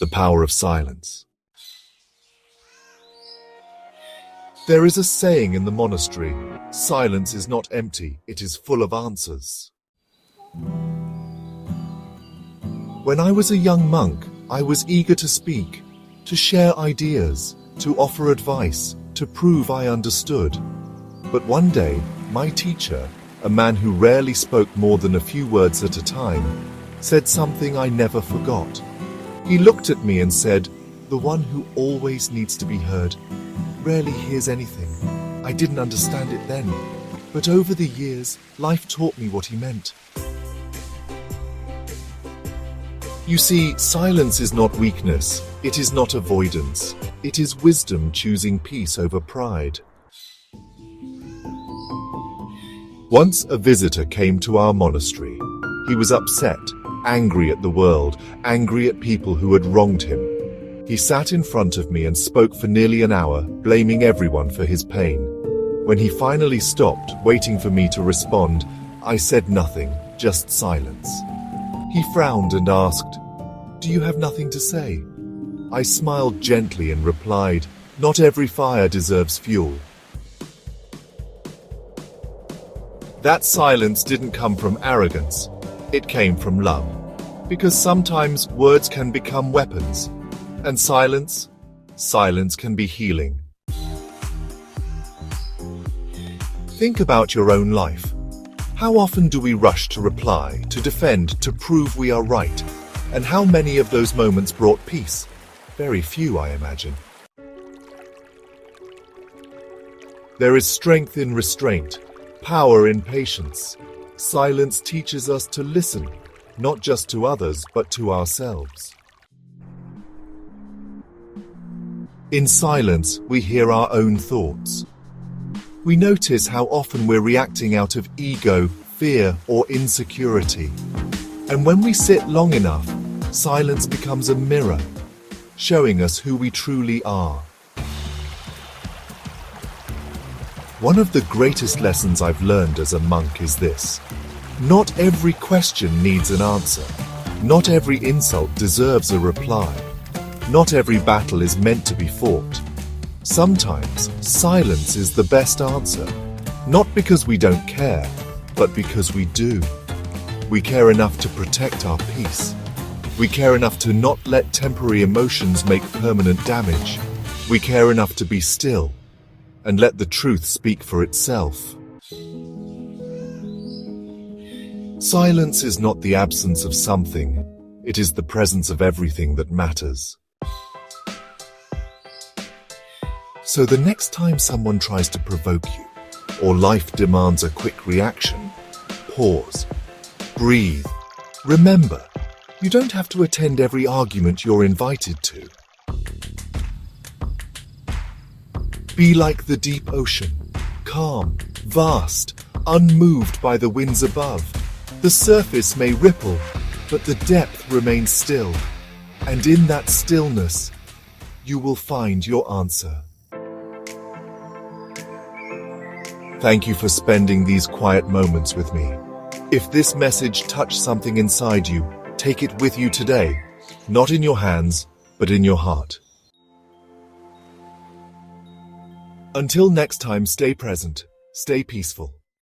The power of silence. There is a saying in the monastery, silence is not empty, it is full of answers. When I was a young monk, I was eager to speak, to share ideas, to offer advice, to prove I understood. But one day, my teacher, a man who rarely spoke more than a few words at a time, said something I never forgot. He looked at me and said, "The one who always needs to be heard rarely hears anything." I didn't understand it then, but over the years, life taught me what he meant. You see, silence is not weakness, it is not avoidance, it is wisdom choosing peace over pride. Once a visitor came to our monastery. He was upset, angry at the world, angry at people who had wronged him. He sat in front of me and spoke for nearly an hour, blaming everyone for his pain. When he finally stopped, waiting for me to respond, I said nothing, just silence. He frowned and asked, "Do you have nothing to say?" I smiled gently and replied, "Not every fire deserves fuel." That silence didn't come from arrogance, it came from love. Because sometimes words can become weapons, and silence can be healing. Think about your own life. How often do we rush to reply, to defend, to prove we are right? And how many of those moments brought peace? Very few, I imagine. There is strength in restraint, power in patience. Silence teaches us to listen, not just to others, but to ourselves. In silence, we hear our own thoughts. We notice how often we're reacting out of ego, fear, or insecurity. And when we sit long enough, silence becomes a mirror, showing us who we truly are. One of the greatest lessons I've learned as a monk is this: not every question needs an answer. Not every insult deserves a reply. Not every battle is meant to be fought. Sometimes, silence is the best answer. Not because we don't care, but because we do. We care enough to protect our peace. We care enough to not let temporary emotions make permanent damage. We care enough to be still and let the truth speak for itself. Silence is not the absence of something, it is the presence of everything that matters. So the next time someone tries to provoke you, or life demands a quick reaction, pause, breathe. Remember, you don't have to attend every argument you're invited to. Be like the deep ocean, calm, vast, unmoved by the winds above. The surface may ripple, but the depth remains still. And in that stillness, you will find your answer. Thank you for spending these quiet moments with me. If this message touched something inside you, take it with you today, not in your hands, but in your heart. Until next time, stay present, stay peaceful.